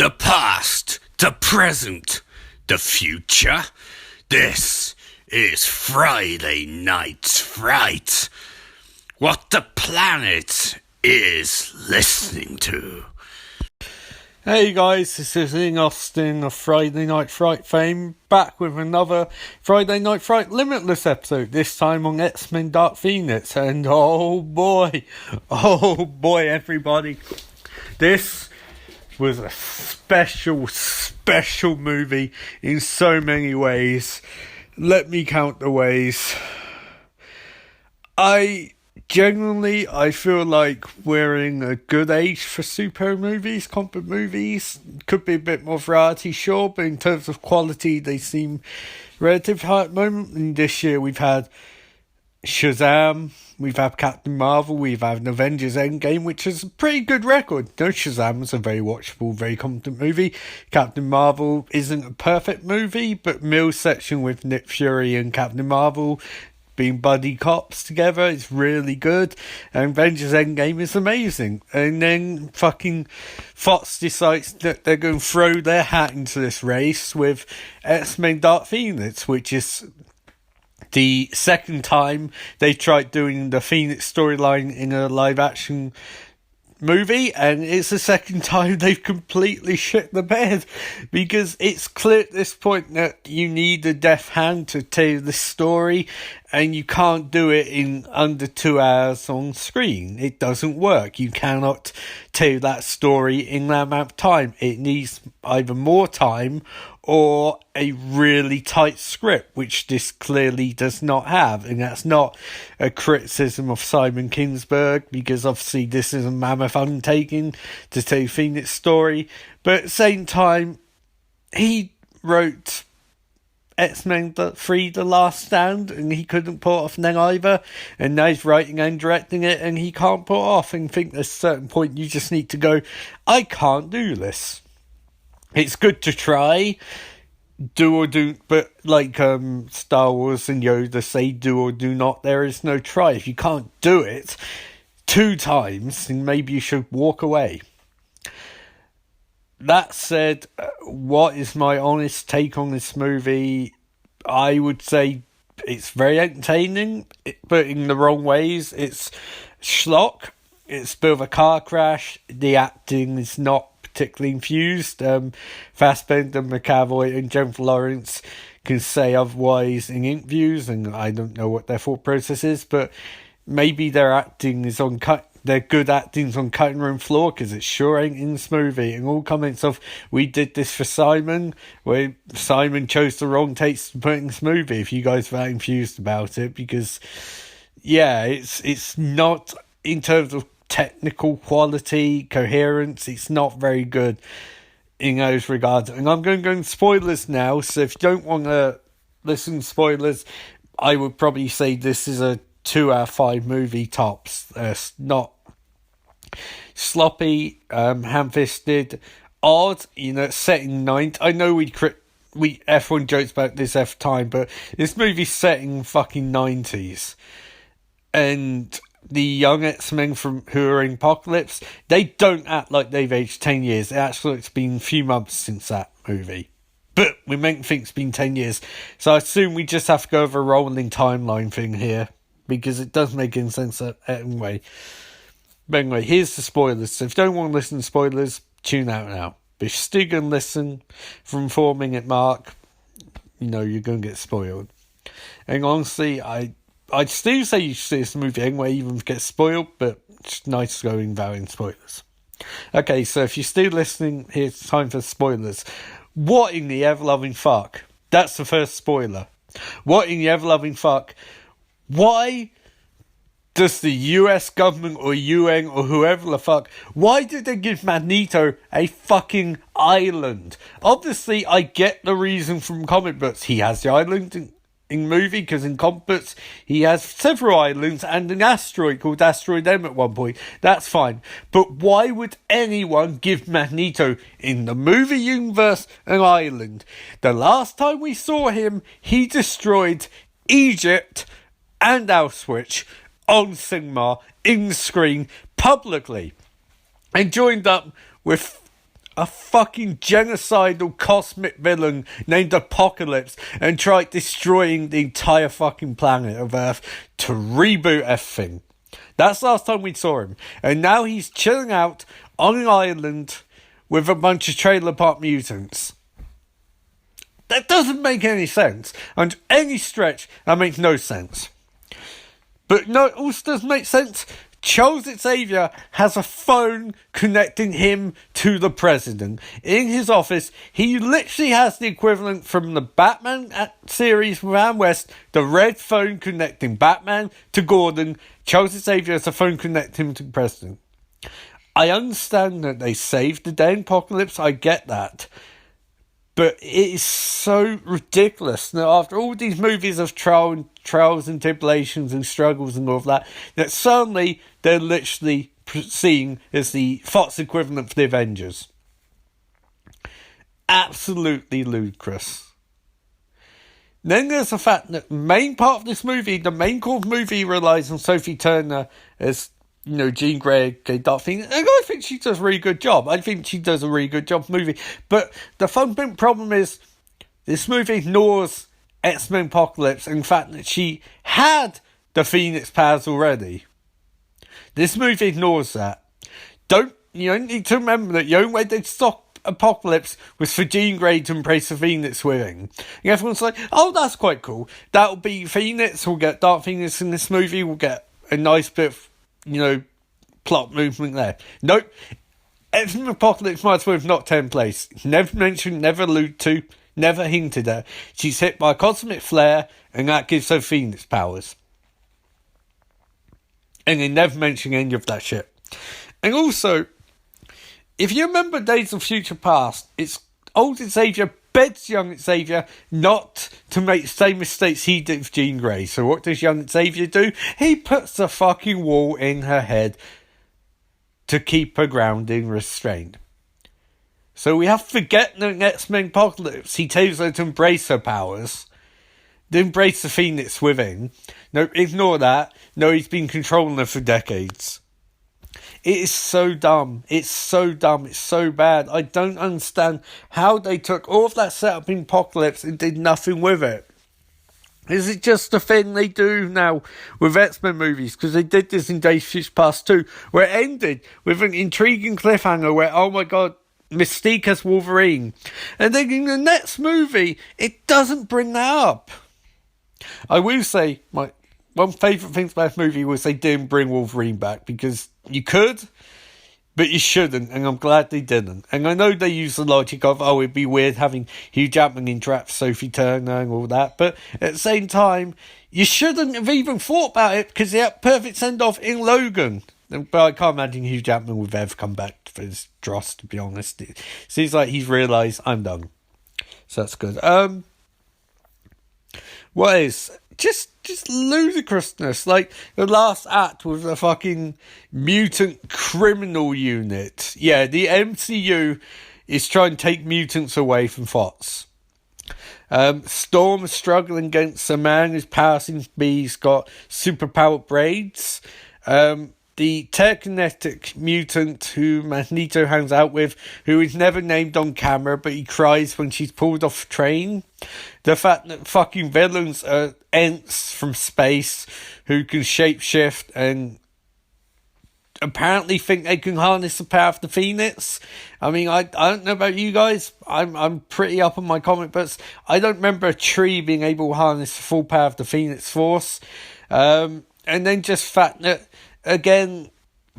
The past, the present, the future. This is Friday Night's Fright. What the planet is listening to. Hey guys, this is Ian Austin of Friday Night Fright fame, back with another Friday Night Fright Limitless episode, this time on X-Men Dark Phoenix, and oh boy everybody, this was a special movie in so many ways. Let me count the ways. I feel like we're in a good age for superhero movies, comic movies. Could be a bit more variety, sure, but in terms of quality, they seem relatively high at the moment. And this year we've had Shazam, we've had Captain Marvel, we've had an Avengers Endgame, which is a pretty good record. No, Shazam is a very watchable, very competent movie. Captain Marvel isn't a perfect movie, but Mill's section with Nick Fury and Captain Marvel being buddy cops together is really good, and Avengers Endgame is amazing. And then fucking Fox decides that they're going to throw their hat into this race with X-Men Dark Phoenix, which is the second time they tried doing the Phoenix storyline in a live action movie, and it's the second time they've completely shit the bed, because it's clear at this point that you need a deft hand to tell the story, and you can't do it in under 2 hours on screen. It doesn't work. You cannot tell that story in that amount of time. It needs either more time or a really tight script, which this clearly does not have. And that's not a criticism of Simon Kinberg, because obviously this is a mammoth undertaking to tell Phoenix's story. But at the same time, he wrote X-Men 3 The Last Stand, and he couldn't pull it off then either. And now he's writing and directing it, and he can't pull it off. And I think there's a certain point you just need to go, I can't do this. It's good to try, do or do, but like Star Wars and Yoda say, do or do not, there is no try. If you can't do it 2 times, then maybe you should walk away. That said, what is my honest take on this movie? I would say it's very entertaining, but in the wrong ways. It's schlock, it's a bit of a car crash, the acting is not particularly infused. Fassbender, McAvoy and Jennifer Lawrence can say otherwise in interviews, and I don't know what their thought process is, but maybe their acting is on cut. Their good acting's on cutting room floor, because it sure ain't in this movie. And all comments of, we did this for Simon, where Simon chose the wrong takes to put in this movie, if you guys are that infused about it, because yeah, it's not, in terms of technical quality, coherence, it's not very good in those regards. And I'm going to go into spoilers now, so if you don't want to listen to spoilers, I would probably say this is a 2 out of 5 movie tops. Not sloppy, ham-fisted, odd, set in 90s. I know everyone jokes about this every time, but this movie's set in fucking 90s, and the young X-Men who are in Apocalypse, they don't act like they've aged 10 years. It actually, it's been a few months since that movie. But we make think it's been 10 years. So I assume we just have to go over a rolling timeline thing here, because it does make any sense anyway. But anyway, here's the spoilers. So if you don't want to listen to spoilers, tune out now. But if you're still going to listen from 4-minute mark, you're going to get spoiled. And honestly, I'd still say you should see this movie anyway, even if it gets spoiled, but it's nice going without any spoilers. Okay, so if you're still listening, here's time for spoilers. What in the ever-loving fuck? That's the first spoiler. What in the ever-loving fuck? Why does the US government or UN or whoever the fuck, why did they give Magneto a fucking island? Obviously, I get the reason from comic books. He has the island in movie, because in comic books he has several islands and an asteroid called Asteroid M at one point. That's fine. But why would anyone give Magneto in the movie universe an island? The last time we saw him, he destroyed Egypt and Auschwitz on cinema, in screen, publicly, and joined up with a fucking genocidal cosmic villain named Apocalypse and tried destroying the entire fucking planet of Earth to reboot everything. That's the last time we saw him. And now he's chilling out on an island with a bunch of trailer park mutants. That doesn't make any sense. On any stretch, that makes no sense. But no, it also does make sense. Charles Xavier has a phone connecting him to the president. In his office, he literally has the equivalent from the Batman series with Adam West, the red phone connecting Batman to Gordon. Charles Xavier has a phone connecting him to the president. I understand that they saved the day in Apocalypse, I get that. But it is so ridiculous that after all these movies of trials and tribulations and struggles and all of that, that suddenly they're literally seen as the Fox equivalent for the Avengers. Absolutely ludicrous. Then there's the fact that the main part of this movie, the main core of the movie, relies on Sophie Turner as, you know, Jean Grey, Dark Phoenix, and I think she does a really good job. I think she does a really good job in the movie. But the fundamental problem is, this movie ignores X-Men Apocalypse and the fact that she had the Phoenix powers already. This movie ignores that. You don't need to remember that the only way they'd stop Apocalypse was for Jean Grey to embrace the Phoenix wing. And everyone's like, oh, that's quite cool. That'll be Phoenix, we'll get Dark Phoenix in this movie, we'll get a nice bit of, you know, plot movement there. Nope. X-Men Apocalypse might as well have not taken place. Never mentioned, never alluded to, never hinted at. She's hit by a cosmic flare, and that gives her Phoenix powers. And they never mention any of that shit. And also, if you remember Days of Future Past, it's old Xavier begs young Xavier not to make the same mistakes he did with Jean Grey. So what does young Xavier do? He puts a fucking wall in her head to keep her grounded and restrained. So we have to forget the X-Men Apocalypse. He tells her to embrace her powers. To embrace the Phoenix within. No, ignore that. No, he's been controlling her for decades. It is so dumb. It's so dumb. It's so bad. I don't understand how they took all of that setup in Apocalypse and did nothing with it. Is it just a thing they do now with X-Men movies? Because they did this in Days of Future Past 2, where it ended with an intriguing cliffhanger where, oh my god, Mystique as Wolverine. And then in the next movie, it doesn't bring that up. I will say, my one favourite thing about this movie was they didn't bring Wolverine back, because you could, but you shouldn't, and I'm glad they didn't. And I know they use the logic of, oh, it'd be weird having Hugh Jackman interact with Sophie Turner and all that, but at the same time, you shouldn't have even thought about it, because they had perfect send-off in Logan. But I can't imagine Hugh Jackman would ever come back for his dross, to be honest. It seems like he's realised, I'm done. So that's good. What is just ludicrousness, like the last act with the fucking mutant criminal unit. Yeah, the MCU is trying to take mutants away from Fox. Storm is struggling against a man whose power seems to be he's got superpowered braids. The telekinetic mutant who Magneto hangs out with, who is never named on camera, but he cries when she's pulled off a train. The fact that fucking villains are Ents from space who can shapeshift and apparently think they can harness the power of the Phoenix. I mean, I don't know about you guys. I'm pretty up on my comic books. I don't remember a tree being able to harness the full power of the Phoenix Force. And then just fact that, again,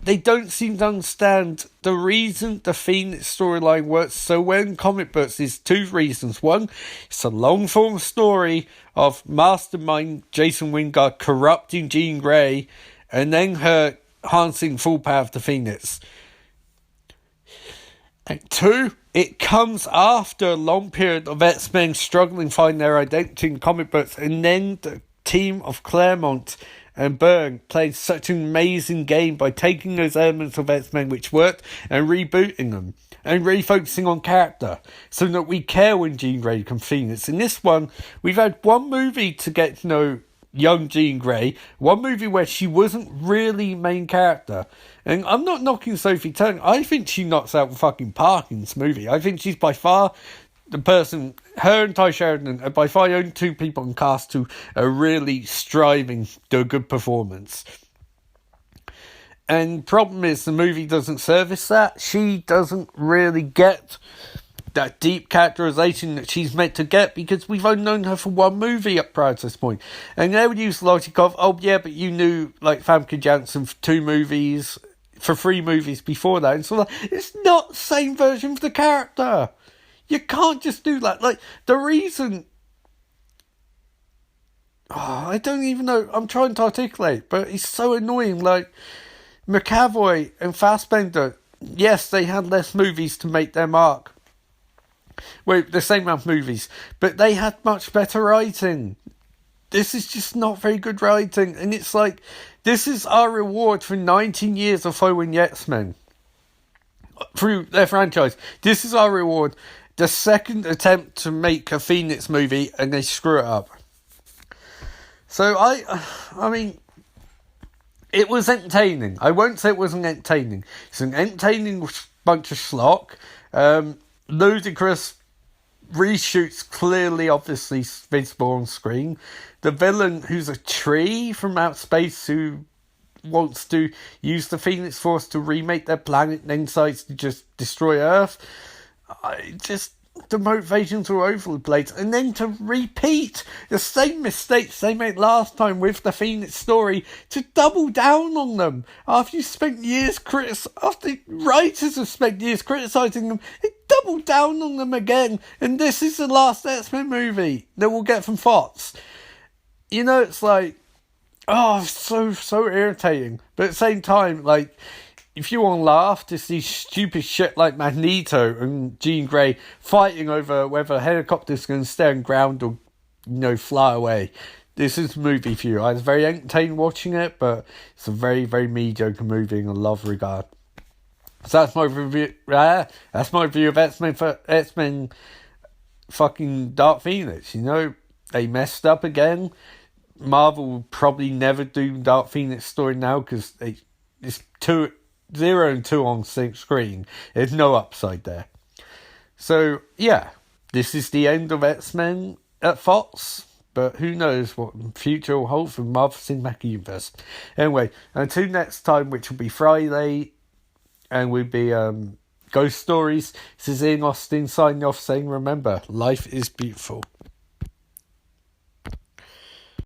they don't seem to understand the reason the Phoenix storyline works so well in comic books is two reasons. One, it's a long form story of Mastermind Jason Wingard corrupting Jean Grey and then her harnessing full power of the Phoenix. And two, it comes after a long period of X-Men struggling to find their identity in comic books, and then the team of Claremont and Byrne played such an amazing game by taking those elements of X-Men which worked and rebooting them and refocusing on character so that we care when Jean Grey becomes Phoenix. In this one, we've had one movie to get to know young Jean Grey, one movie where she wasn't really main character. And I'm not knocking Sophie Turner. I think she knocks out the fucking park in this movie. I think she's by far the person, her and Ty Sheridan are by far the only two people in cast who are really striving to do a good performance. And problem is, the movie doesn't service that. She doesn't really get that deep characterization that she's meant to get, because we've only known her for one movie up prior to this point. And they would use the logic of, oh yeah, but you knew like Famke Janssen for 2 movies, for 3 movies before that. And so like, it's not the same version of the character. You can't just do that. Like, the reason... Oh, I don't even know. I'm trying to articulate, but it's so annoying. Like, McAvoy and Fassbender, yes, they had less movies to make their mark. Well, the same amount of movies, but they had much better writing. This is just not very good writing, and it's like, this is our reward for 19 years of following the X-Men through their franchise. This is our reward. The second attempt to make a Phoenix movie, and they screw it up. So I mean, it was entertaining. I won't say it wasn't entertaining. It's an entertaining bunch of schlock. Ludicrous reshoots, clearly, obviously visible on screen. The villain, who's a tree from outer space, who wants to use the Phoenix Force to remake their planet and then decides to just destroy Earth. The motivations were over the place. And then to repeat the same mistakes they made last time with the Phoenix story, to double down on them after you spent years after writers have spent years criticising them, they double down on them again. And this is the last X-Men movie that we'll get from Fox. You know, it's like, oh, so irritating. But at the same time, like, if you want to laugh, to see stupid shit like Magneto and Jean Grey fighting over whether a helicopter's going to stay on ground or, fly away. This is a movie for you. I was very entertained watching it, but it's a very, very mediocre movie in a lot of regard. So that's my review. That's my review of X-Men fucking Dark Phoenix. They messed up again. Marvel will probably never do Dark Phoenix story now, because it's 0 and 2 on screen. There's no upside there. So, yeah, this is the end of X-Men at Fox, but who knows what the future will hold for Marvel Cinematic Universe. Anyway, until next time, which will be Friday, and will be Ghost Stories, this is Ian Austin signing off saying, remember, life is beautiful.